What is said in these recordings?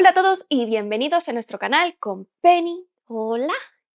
Hola a todos y bienvenidos a nuestro canal con Penny. Hola.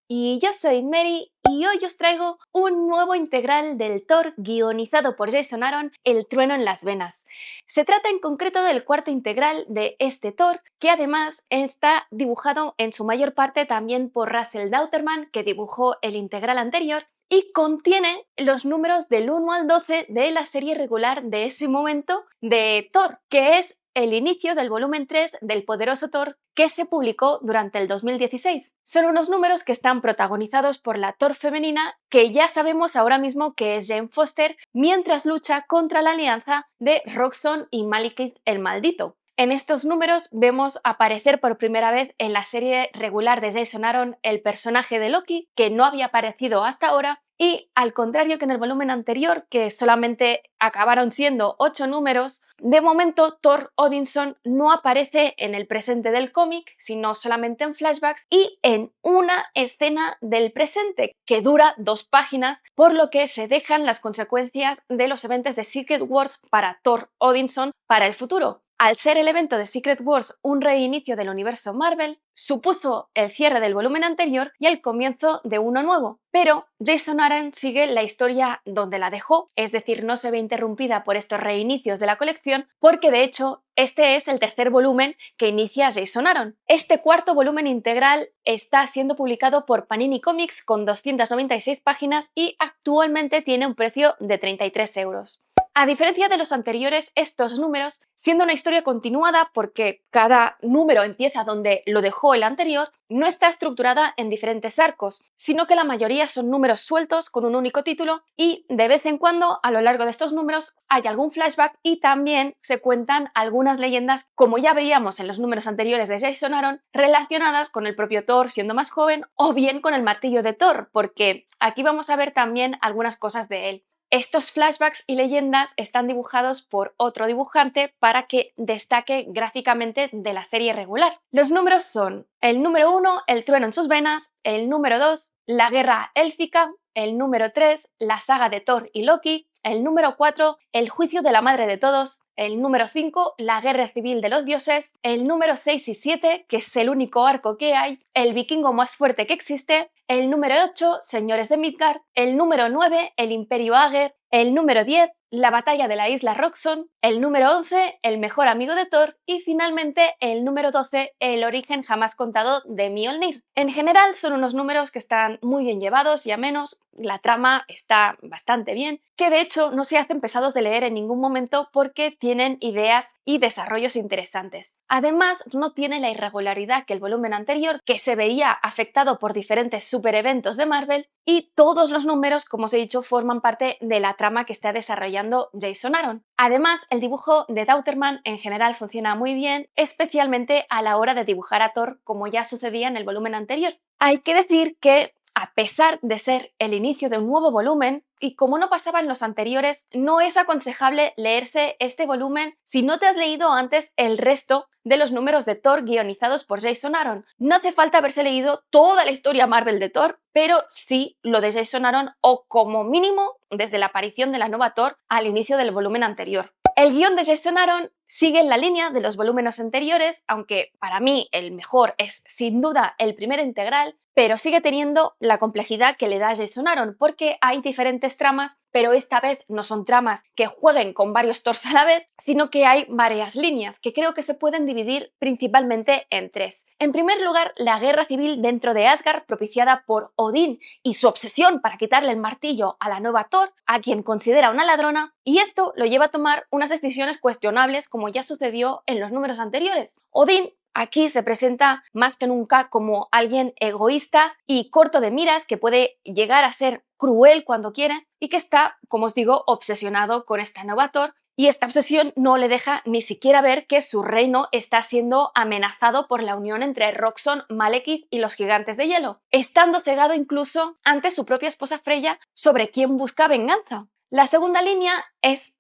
Y yo soy Mary y hoy os traigo un nuevo integral del Thor guionizado por Jason Aaron, El trueno en las venas. Se trata en concreto del cuarto integral de este Thor, que además está dibujado en su mayor parte también por Russell Dauterman, que dibujó el integral anterior, y contiene los números del 1 al 12 de la serie regular de ese momento de Thor, que es el inicio del volumen 3 del poderoso Thor que se publicó durante el 2016. Son unos números que están protagonizados por la Thor femenina, que ya sabemos ahora mismo que es Jane Foster, mientras lucha contra la alianza de Roxxon y Malekith el Maldito. En estos números vemos aparecer por primera vez en la serie regular de Jason Aaron el personaje de Loki, que no había aparecido hasta ahora, y al contrario que en el volumen anterior, que solamente acabaron siendo 8 números, de momento Thor Odinson no aparece en el presente del cómic, sino solamente en flashbacks y en una escena del presente, que dura 2 páginas, por lo que se dejan las consecuencias de los eventos de Secret Wars para Thor Odinson para el futuro. Al ser el evento de Secret Wars un reinicio del universo Marvel, supuso el cierre del volumen anterior y el comienzo de uno nuevo. Pero Jason Aaron sigue la historia donde la dejó, es decir, no se ve interrumpida por estos reinicios de la colección, porque de hecho este es el tercer volumen que inicia Jason Aaron. Este cuarto volumen integral está siendo publicado por Panini Comics con 296 páginas y actualmente tiene un precio de 33 euros. A diferencia de los anteriores, estos números, siendo una historia continuada porque cada número empieza donde lo dejó el anterior, no está estructurada en diferentes arcos, sino que la mayoría son números sueltos con un único título y de vez en cuando a lo largo de estos números hay algún flashback y también se cuentan algunas leyendas, como ya veíamos en los números anteriores de Jason Aaron, relacionadas con el propio Thor siendo más joven o bien con el martillo de Thor, porque aquí vamos a ver también algunas cosas de él. Estos flashbacks y leyendas están dibujados por otro dibujante para que destaque gráficamente de la serie regular. Los números son el número 1, El trueno en sus venas, el número 2, La guerra élfica, el número 3, La saga de Thor y Loki, el número 4, El juicio de la madre de todos, el número 5, La guerra civil de los dioses, el número 6 y 7, que es el único arco que hay, el vikingo más fuerte que existe, el número 8, Señores de Midgard, el número 9, El imperio Ager, el número 10, La batalla de la isla Roxxon, el número 11, El mejor amigo de Thor y finalmente el número 12, El origen jamás contado de Mjolnir. En general son unos números que están muy bien llevados y amenos, la trama está bastante bien, que de hecho no se hacen pesados de leer en ningún momento porque tienen ideas y desarrollos interesantes. Además, no tiene la irregularidad que el volumen anterior, que se veía afectado por diferentes supereventos de Marvel, y todos los números, como os he dicho, forman parte de la trama que está desarrollando Jason Aaron. Además, el dibujo de Dauterman en general funciona muy bien, especialmente a la hora de dibujar a Thor, como ya sucedía en el volumen anterior. Hay que decir que, a pesar de ser el inicio de un nuevo volumen, y como no pasaba en los anteriores, no es aconsejable leerse este volumen si no te has leído antes el resto de los números de Thor guionizados por Jason Aaron. No hace falta haberse leído toda la historia Marvel de Thor, pero sí lo de Jason Aaron o como mínimo desde la aparición de la nueva Thor al inicio del volumen anterior. El guión de Jason Aaron sigue en la línea de los volúmenes anteriores, aunque para mí el mejor es sin duda el primer integral, pero sigue teniendo la complejidad que le da Jason Aaron, porque hay diferentes tramas, pero esta vez no son tramas que jueguen con varios Thors a la vez, sino que hay varias líneas que creo que se pueden dividir principalmente en 3. En primer lugar, la guerra civil dentro de Asgard propiciada por Odín y su obsesión para quitarle el martillo a la nueva Thor, a quien considera una ladrona, y esto lo lleva a tomar unas decisiones cuestionables como ya sucedió en los números anteriores. Odín aquí se presenta más que nunca como alguien egoísta y corto de miras que puede llegar a ser cruel cuando quiere y que está, como os digo, obsesionado con esta nueva Thor, y esta obsesión no le deja ni siquiera ver que su reino está siendo amenazado por la unión entre Roxxon, Malekith y los gigantes de hielo, estando cegado incluso ante su propia esposa Freya sobre quién busca venganza. La segunda línea es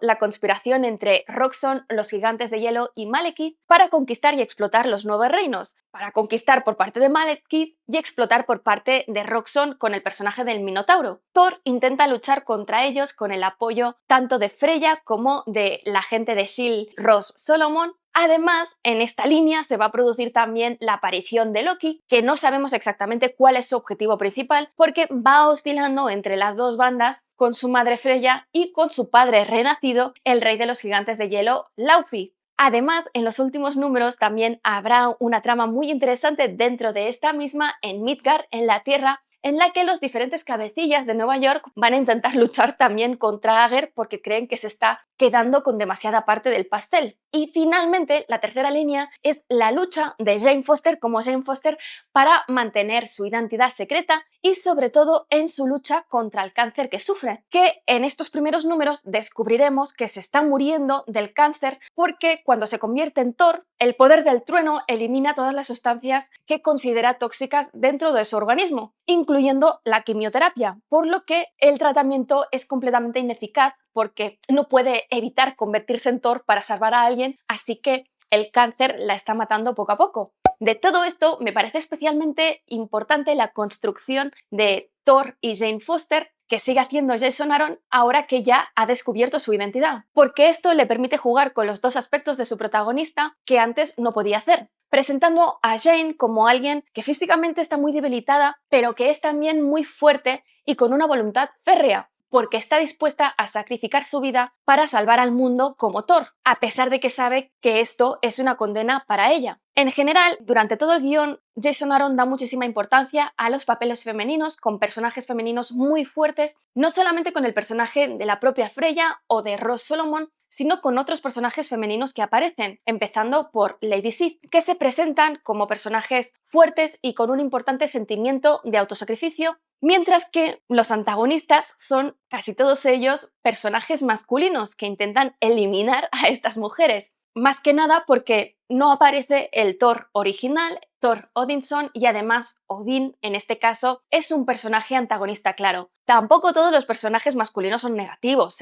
la conspiración entre Roxxon, los gigantes de hielo y Malekith para conquistar y explotar los nuevos reinos, para conquistar por parte de Malekith y explotar por parte de Roxxon con el personaje del Minotauro. Thor intenta luchar contra ellos con el apoyo tanto de Freya como de la gente de S.H.I.E.L.D., Ross Solomon, Además, en esta línea se va a producir también la aparición de Loki, que no sabemos exactamente cuál es su objetivo principal, porque va oscilando entre las dos bandas con su madre Freya y con su padre renacido, el rey de los gigantes de hielo, Laufey. Además, en los últimos números también habrá una trama muy interesante dentro de esta misma en Midgard, en la Tierra, en la que los diferentes cabecillas de Nueva York van a intentar luchar también contra Ager porque creen que se está quedando con demasiada parte del pastel. Y finalmente, la tercera línea es la lucha de Jane Foster como Jane Foster para mantener su identidad secreta y sobre todo en su lucha contra el cáncer que sufre, que en estos primeros números descubriremos que se está muriendo del cáncer porque cuando se convierte en Thor, el poder del trueno elimina todas las sustancias que considera tóxicas dentro de su organismo, incluyendo la quimioterapia, por lo que el tratamiento es completamente ineficaz porque no puede evitar convertirse en Thor para salvar a alguien, así que el cáncer la está matando poco a poco. De todo esto me parece especialmente importante la construcción de Thor y Jane Foster que sigue haciendo Jason Aaron ahora que ya ha descubierto su identidad, porque esto le permite jugar con los dos aspectos de su protagonista que antes no podía hacer, presentando a Jane como alguien que físicamente está muy debilitada, pero que es también muy fuerte y con una voluntad férrea, porque está dispuesta a sacrificar su vida para salvar al mundo como Thor, a pesar de que sabe que esto es una condena para ella. En general, durante todo el guión, Jason Aaron da muchísima importancia a los papeles femeninos con personajes femeninos muy fuertes, no solamente con el personaje de la propia Freya o de Ross Solomon, sino con otros personajes femeninos que aparecen, empezando por Lady Sif, que se presentan como personajes fuertes y con un importante sentimiento de autosacrificio, mientras que los antagonistas son casi todos ellos personajes masculinos que intentan eliminar a estas mujeres. Más que nada porque no aparece el Thor original, Thor Odinson, y además Odín, en este caso, es un personaje antagonista claro. Tampoco todos los personajes masculinos son negativos,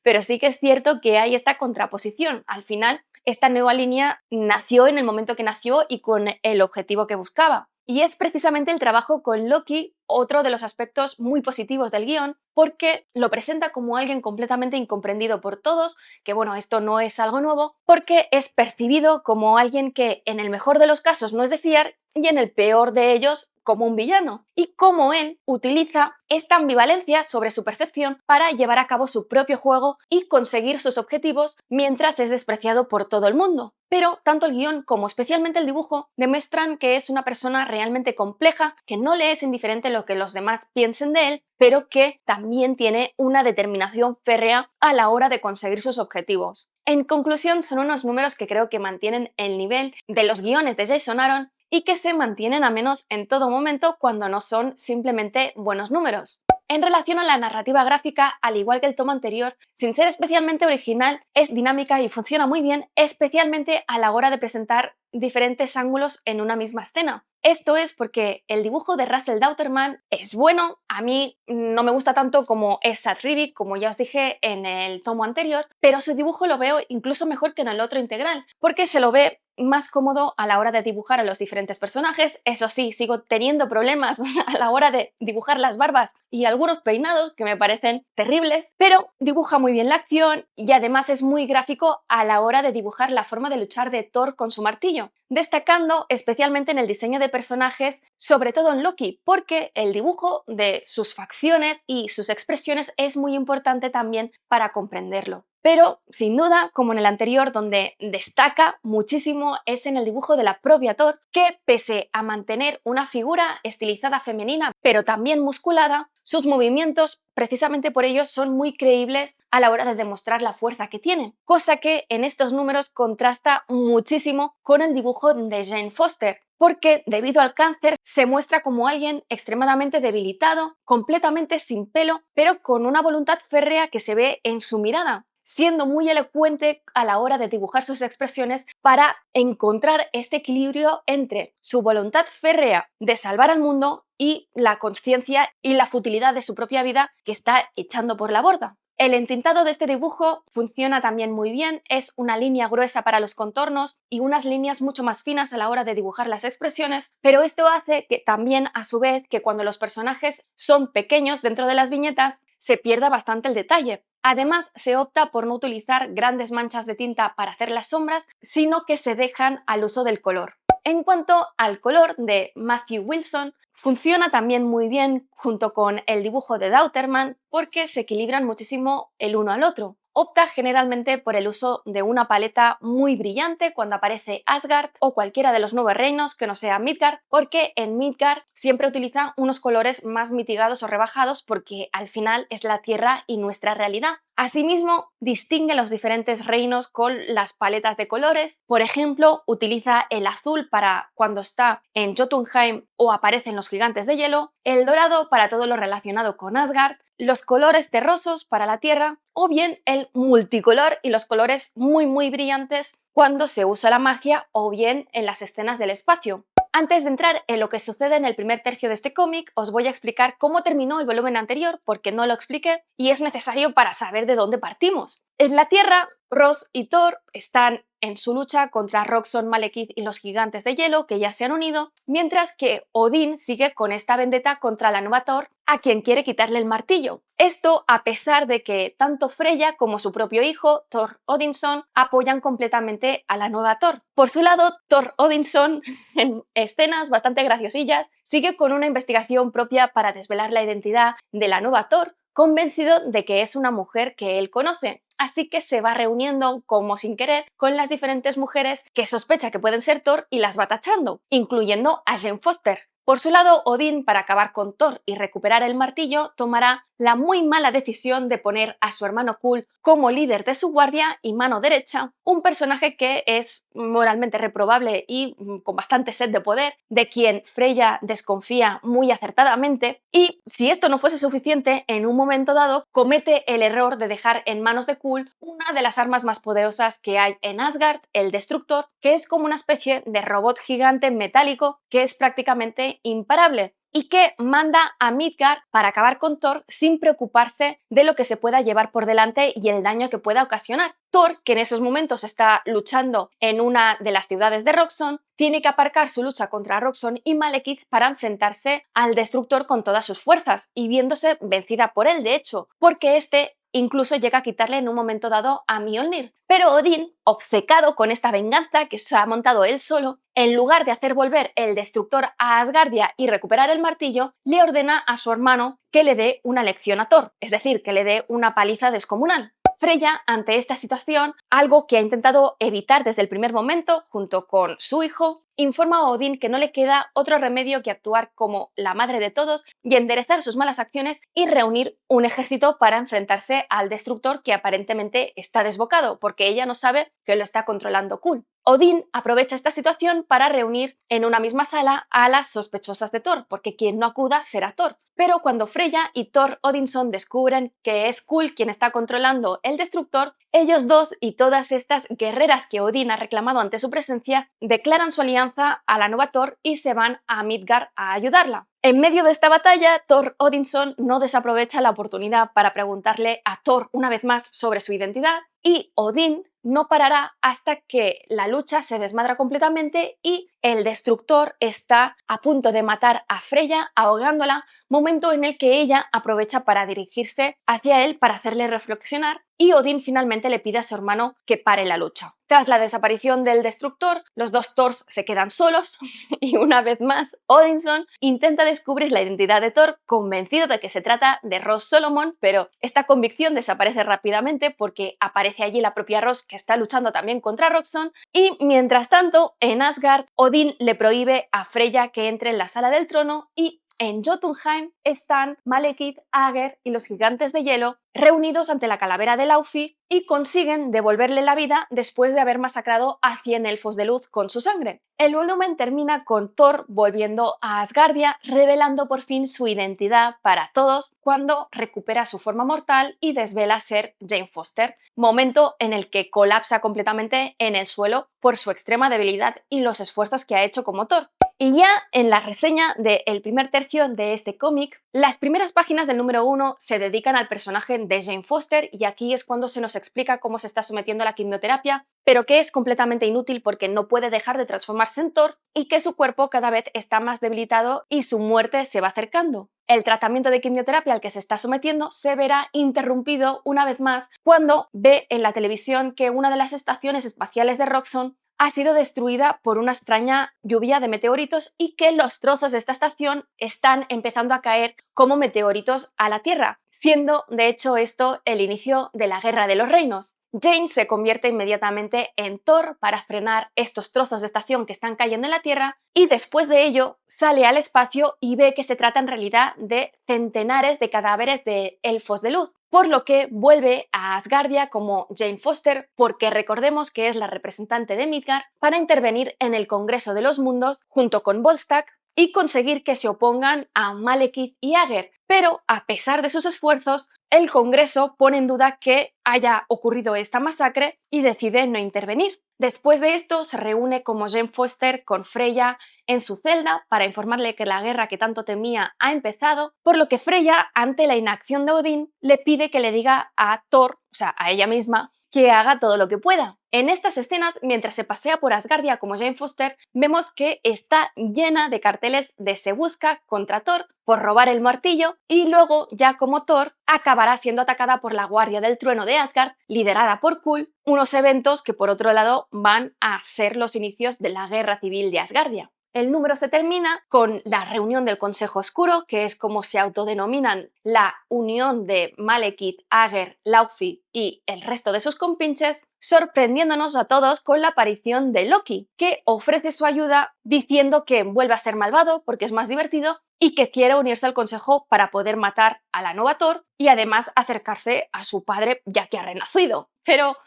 pero sí que es cierto que hay esta contraposición. Al final, esta nueva línea nació en el momento que nació y con el objetivo que buscaba. Y es precisamente el trabajo con Loki otro de los aspectos muy positivos del guión, porque lo presenta como alguien completamente incomprendido por todos, que bueno, esto no es algo nuevo, porque es percibido como alguien que en el mejor de los casos no es de fiar y en el peor de ellos como un villano, y cómo él utiliza esta ambivalencia sobre su percepción para llevar a cabo su propio juego y conseguir sus objetivos mientras es despreciado por todo el mundo. Pero tanto el guión como especialmente el dibujo demuestran que es una persona realmente compleja, que no le es indiferente lo que los demás piensen de él, pero que también tiene una determinación férrea a la hora de conseguir sus objetivos. En conclusión, son unos números que creo que mantienen el nivel de los guiones de Jason Aaron y que se mantienen a menos en todo momento cuando no son simplemente buenos números. En relación a la narrativa gráfica, al igual que el tomo anterior, sin ser especialmente original, es dinámica y funciona muy bien, especialmente a la hora de presentar diferentes ángulos en una misma escena. Esto es porque el dibujo de Russell Dauterman es bueno, a mí no me gusta tanto como es Sad Ribic, como ya os dije en el tomo anterior, pero su dibujo lo veo incluso mejor que en el otro integral, porque se lo ve más cómodo a la hora de dibujar a los diferentes personajes. Eso sí, sigo teniendo problemas a la hora de dibujar las barbas y algunos peinados que me parecen terribles, pero dibuja muy bien la acción y además es muy gráfico a la hora de dibujar la forma de luchar de Thor con su martillo, destacando especialmente en el diseño de personajes, sobre todo en Loki, porque el dibujo de sus facciones y sus expresiones es muy importante también para comprenderlo. Pero, sin duda, como en el anterior, donde destaca muchísimo es en el dibujo de la propia Thor, que pese a mantener una figura estilizada femenina, pero también musculada, sus movimientos, precisamente por ello, son muy creíbles a la hora de demostrar la fuerza que tiene, cosa que en estos números contrasta muchísimo con el dibujo de Jane Foster, porque debido al cáncer se muestra como alguien extremadamente debilitado, completamente sin pelo, pero con una voluntad férrea que se ve en su mirada, siendo muy elocuente a la hora de dibujar sus expresiones para encontrar este equilibrio entre su voluntad férrea de salvar al mundo y la conciencia y la futilidad de su propia vida que está echando por la borda. El entintado de este dibujo funciona también muy bien, es una línea gruesa para los contornos y unas líneas mucho más finas a la hora de dibujar las expresiones, pero esto hace que también, a su vez, que cuando los personajes son pequeños dentro de las viñetas, se pierda bastante el detalle. Además, se opta por no utilizar grandes manchas de tinta para hacer las sombras, sino que se dejan al uso del color. En cuanto al color de Matthew Wilson, funciona también muy bien junto con el dibujo de Dauterman porque se equilibran muchísimo el uno al otro. Opta generalmente por el uso de una paleta muy brillante cuando aparece Asgard o cualquiera de los nueve reinos que no sea Midgard, porque en Midgard siempre utiliza unos colores más mitigados o rebajados porque al final es la Tierra y nuestra realidad. Asimismo, distingue los diferentes reinos con las paletas de colores. Por ejemplo, utiliza el azul para cuando está en Jotunheim o aparecen los gigantes de hielo, el dorado para todo lo relacionado con Asgard, los colores terrosos para la Tierra o bien el multicolor y los colores muy brillantes cuando se usa la magia o bien en las escenas del espacio. Antes de entrar en lo que sucede en el primer tercio de este cómic, os voy a explicar cómo terminó el volumen anterior, porque no lo expliqué, y es necesario para saber de dónde partimos. En la Tierra, Ross y Thor están en su lucha contra Roxxon, Malekith y los gigantes de hielo, que ya se han unido, mientras que Odín sigue con esta vendetta contra la nueva Thor, a quien quiere quitarle el martillo. Esto a pesar de que tanto Freya como su propio hijo, Thor Odinson, apoyan completamente a la nueva Thor. Por su lado, Thor Odinson, en escenas bastante graciosillas, sigue con una investigación propia para desvelar la identidad de la nueva Thor, convencido de que es una mujer que él conoce. Así que se va reuniendo, como sin querer, con las diferentes mujeres que sospecha que pueden ser Thor y las va tachando, incluyendo a Jane Foster. Por su lado, Odín, para acabar con Thor y recuperar el martillo, tomará la muy mala decisión de poner a su hermano Kul como líder de su guardia y mano derecha, un personaje que es moralmente reprobable y con bastante sed de poder, de quien Freya desconfía muy acertadamente, y si esto no fuese suficiente, en un momento dado comete el error de dejar en manos de Kul una de las armas más poderosas que hay en Asgard, el Destructor, que es como una especie de robot gigante metálico que es prácticamente imparable y que manda a Midgard para acabar con Thor sin preocuparse de lo que se pueda llevar por delante y el daño que pueda ocasionar. Thor, que en esos momentos está luchando en una de las ciudades de Roxxon, tiene que aparcar su lucha contra Roxxon y Malekith para enfrentarse al Destructor con todas sus fuerzas y viéndose vencida por él, de hecho, porque este incluso llega a quitarle en un momento dado a Mjolnir. Pero Odín, obcecado con esta venganza que se ha montado él solo, en lugar de hacer volver el Destructor a Asgardia y recuperar el martillo, le ordena a su hermano que le dé una lección a Thor, es decir, que le dé una paliza descomunal. Freya, ante esta situación, algo que ha intentado evitar desde el primer momento, junto con su hijo, informa a Odín que no le queda otro remedio que actuar como la madre de todos y enderezar sus malas acciones y reunir un ejército para enfrentarse al Destructor que aparentemente está desbocado, porque ella no sabe que lo está controlando Kul. Odín aprovecha esta situación para reunir en una misma sala a las sospechosas de Thor, porque quien no acuda será Thor. Pero cuando Freya y Thor Odinson descubren que es Kul quien está controlando el Destructor, ellos dos y todas estas guerreras que Odín ha reclamado ante su presencia declaran su alianza a la nueva Thor y se van a Midgard a ayudarla. En medio de esta batalla, Thor Odinson no desaprovecha la oportunidad para preguntarle a Thor una vez más sobre su identidad y Odín no parará hasta que la lucha se desmadra completamente y el Destructor está a punto de matar a Freya ahogándola, momento en el que ella aprovecha para dirigirse hacia él para hacerle reflexionar y Odín finalmente le pide a su hermano que pare la lucha. Tras la desaparición del Destructor, los dos Thors se quedan solos y una vez más Odinson intenta descubrir la identidad de Thor convencido de que se trata de Ross Solomon, pero esta convicción desaparece rápidamente porque aparece allí la propia Ross que está luchando también contra Roxxon y mientras tanto en Asgard Odín le prohíbe a Freya que entre en la sala del trono y en Jotunheim están Malekith, Ægir y los gigantes de hielo reunidos ante la calavera de Laufey y consiguen devolverle la vida después de haber masacrado a 100 elfos de luz con su sangre. El volumen termina con Thor volviendo a Asgardia, revelando por fin su identidad para todos cuando recupera su forma mortal y desvela ser Jane Foster, momento en el que colapsa completamente en el suelo por su extrema debilidad y los esfuerzos que ha hecho como Thor. Y ya en la reseña del primer tercio de este cómic, las primeras páginas del número 1 se dedican al personaje de Jane Foster y aquí es cuando se nos explica cómo se está sometiendo a la quimioterapia, pero que es completamente inútil porque no puede dejar de transformarse en Thor y que su cuerpo cada vez está más debilitado y su muerte se va acercando. El tratamiento de quimioterapia al que se está sometiendo se verá interrumpido una vez más cuando ve en la televisión que una de las estaciones espaciales de Roxxon ha sido destruida por una extraña lluvia de meteoritos y que los trozos de esta estación están empezando a caer como meteoritos a la Tierra, siendo de hecho esto el inicio de la Guerra de los Reinos. Jane se convierte inmediatamente en Thor para frenar estos trozos de estación que están cayendo en la Tierra y después de ello sale al espacio y ve que se trata en realidad de centenares de cadáveres de elfos de luz, por lo que vuelve a Asgardia como Jane Foster, porque recordemos que es la representante de Midgard, para intervenir en el Congreso de los Mundos junto con Volstagg y conseguir que se opongan a Malekith y Aegir. Pero, a pesar de sus esfuerzos, el Congreso pone en duda que haya ocurrido esta masacre y decide no intervenir. Después de esto, se reúne como Jane Foster con Freya en su celda para informarle que la guerra que tanto temía ha empezado, por lo que Freya, ante la inacción de Odín, le pide que le diga a Thor, o sea, a ella misma, que haga todo lo que pueda. En estas escenas, mientras se pasea por Asgardia como Jane Foster, vemos que está llena de carteles de se busca contra Thor por robar el martillo y luego, ya como Thor, acabará siendo atacada por la Guardia del Trueno de Asgard, liderada por Kul, unos eventos que por otro lado van a ser los inicios de la Guerra Civil de Asgardia. El número se termina con la reunión del Consejo Oscuro, que es como se autodenominan la unión de Malekith, Aegir, Laufey y el resto de sus compinches, sorprendiéndonos a todos con la aparición de Loki, que ofrece su ayuda diciendo que vuelve a ser malvado porque es más divertido y que quiere unirse al consejo para poder matar a la nueva Thor y además acercarse a su padre ya que ha renacido. Pero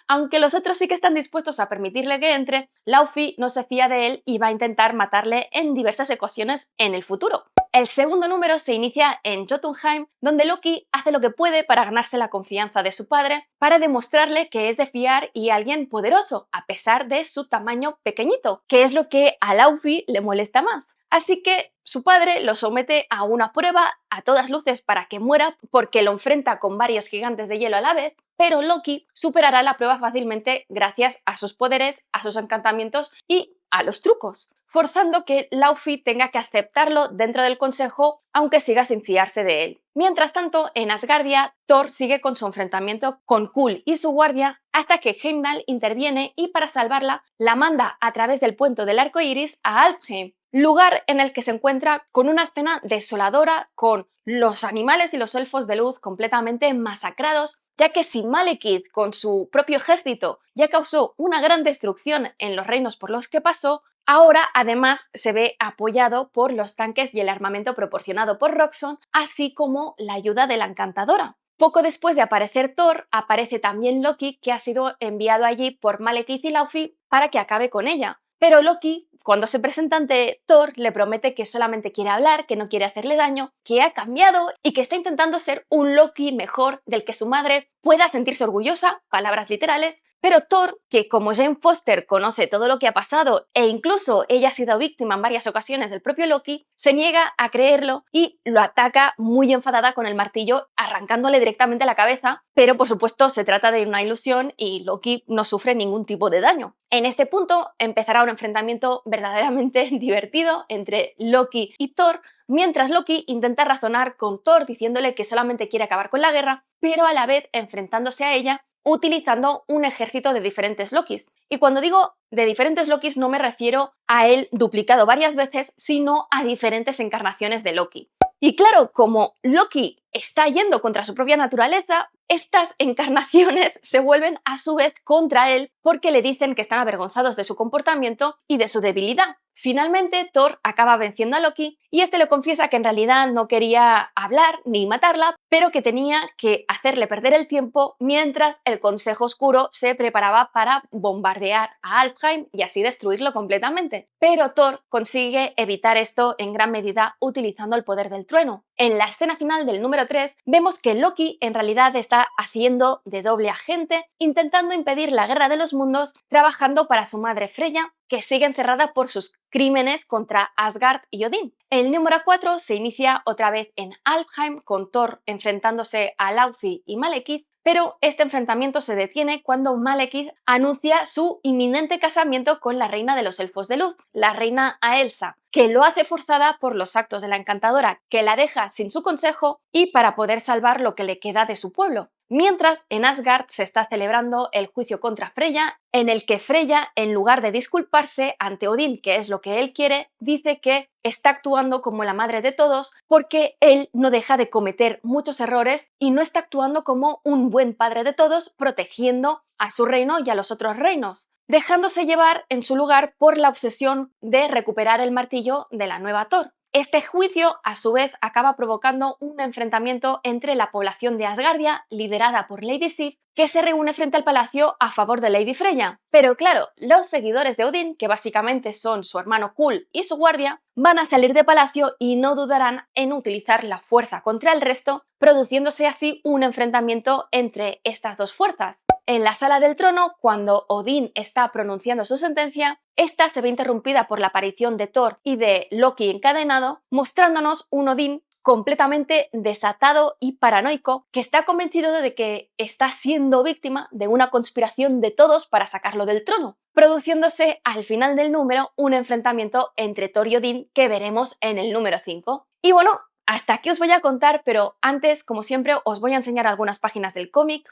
aunque los otros sí que están dispuestos a permitirle que entre, Laufey no se fía de él y va a intentar matarle en diversas ocasiones en el futuro. El segundo número se inicia en Jotunheim, donde Loki hace lo que puede para ganarse la confianza de su padre, para demostrarle que es de fiar y alguien poderoso, a pesar de su tamaño pequeñito, que es lo que a Laufey le molesta más. Así que su padre lo somete a una prueba a todas luces para que muera porque lo enfrenta con varios gigantes de hielo a la vez, pero Loki superará la prueba fácilmente gracias a sus poderes, a sus encantamientos y a los trucos, forzando que Laufey tenga que aceptarlo dentro del consejo aunque siga sin fiarse de él. Mientras tanto, en Asgardia, Thor sigue con su enfrentamiento con Kul y su guardia hasta que Heimdall interviene y para salvarla la manda a través del puente del arco iris a Alfheim, lugar en el que se encuentra con una escena desoladora con los animales y los elfos de luz completamente masacrados, ya que si Malekith con su propio ejército ya causó una gran destrucción en los reinos por los que pasó, ahora además se ve apoyado por los tanques y el armamento proporcionado por Roxxon, así como la ayuda de la Encantadora. Poco después de aparecer Thor, aparece también Loki, que ha sido enviado allí por Malekith y Laufey para que acabe con ella. Pero Loki, cuando se presenta ante Thor, le promete que solamente quiere hablar, que no quiere hacerle daño, que ha cambiado y que está intentando ser un Loki mejor del que su madre pueda sentirse orgullosa, palabras literales, pero Thor, que como Jane Foster conoce todo lo que ha pasado e incluso ella ha sido víctima en varias ocasiones del propio Loki, se niega a creerlo y lo ataca muy enfadada con el martillo, arrancándole directamente la cabeza, pero por supuesto se trata de una ilusión y Loki no sufre ningún tipo de daño. En este punto empezará un enfrentamiento verdaderamente divertido entre Loki y Thor, mientras Loki intenta razonar con Thor diciéndole que solamente quiere acabar con la guerra, pero a la vez enfrentándose a ella utilizando un ejército de diferentes Lokis. Y cuando digo de diferentes Lokis no me refiero a él duplicado varias veces, sino a diferentes encarnaciones de Loki. Y claro, como Loki está yendo contra su propia naturaleza, estas encarnaciones se vuelven a su vez contra él porque le dicen que están avergonzados de su comportamiento y de su debilidad. Finalmente, Thor acaba venciendo a Loki y este le confiesa que en realidad no quería hablar ni matarla, pero que tenía que hacerle perder el tiempo mientras el Consejo Oscuro se preparaba para bombardear a Alfheim y así destruirlo completamente. Pero Thor consigue evitar esto en gran medida utilizando el poder del trueno. En la escena final del número 3 vemos que Loki en realidad está haciendo de doble agente, intentando impedir la guerra de los mundos, trabajando para su madre Freya, que sigue encerrada por sus crímenes contra Asgard y Odín. El número 4 se inicia otra vez en Alfheim con Thor enfrentándose a Laufey y Malekith, pero este enfrentamiento se detiene cuando Malekith anuncia su inminente casamiento con la reina de los elfos de luz, la reina Aelsa, que lo hace forzada por los actos de la encantadora, que la deja sin su consejo y para poder salvar lo que le queda de su pueblo. Mientras, en Asgard se está celebrando el juicio contra Freya, en el que Freya, en lugar de disculparse ante Odín, que es lo que él quiere, dice que está actuando como la madre de todos porque él no deja de cometer muchos errores y no está actuando como un buen padre de todos, protegiendo a su reino y a los otros reinos, dejándose llevar en su lugar por la obsesión de recuperar el martillo de la nueva Thor. Este juicio, a su vez, acaba provocando un enfrentamiento entre la población de Asgardia, liderada por Lady Sif, que se reúne frente al palacio a favor de Lady Freya. Pero claro, los seguidores de Odín, que básicamente son su hermano Kul y su guardia, van a salir de palacio y no dudarán en utilizar la fuerza contra el resto, produciéndose así un enfrentamiento entre estas dos fuerzas. En la sala del trono, cuando Odín está pronunciando su sentencia, esta se ve interrumpida por la aparición de Thor y de Loki encadenado, mostrándonos un Odín completamente desatado y paranoico, que está convencido de que está siendo víctima de una conspiración de todos para sacarlo del trono, produciéndose al final del número un enfrentamiento entre Thor y Odín que veremos en el número 5. Y bueno, hasta aquí os voy a contar, pero antes, como siempre, os voy a enseñar algunas páginas del cómic.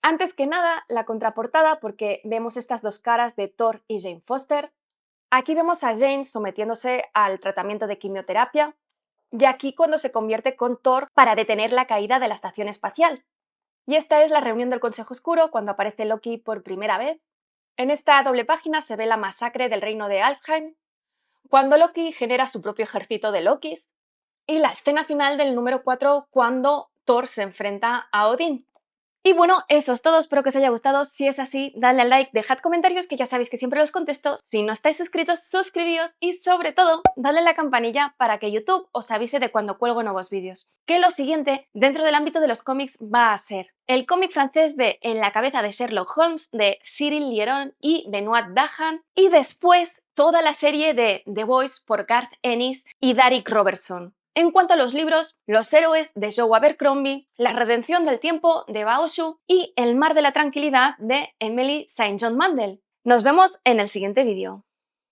Antes que nada, la contraportada, porque vemos estas dos caras de Thor y Jane Foster. Aquí vemos a Jane sometiéndose al tratamiento de quimioterapia, y aquí cuando se convierte con Thor para detener la caída de la estación espacial. Y esta es la reunión del Consejo Oscuro cuando aparece Loki por primera vez. En esta doble página se ve la masacre del reino de Alfheim, cuando Loki genera su propio ejército de Lokis, y la escena final del número 4 cuando Thor se enfrenta a Odín. Y bueno, eso es todo, espero que os haya gustado. Si es así, dadle al like, dejad comentarios que ya sabéis que siempre los contesto. Si no estáis suscritos, suscribíos y sobre todo, dadle a la campanilla para que YouTube os avise de cuando cuelgo nuevos vídeos. Que lo siguiente, dentro del ámbito de los cómics, va a ser el cómic francés de En la cabeza de Sherlock Holmes de Cyril Lieron y Benoit Dahan, y después toda la serie de The Boys por Garth Ennis y Darick Robertson. En cuanto a los libros, Los héroes de Joe Abercrombie, La redención del tiempo de Bao Shu y El mar de la tranquilidad de Emily St. John Mandel. Nos vemos en el siguiente vídeo.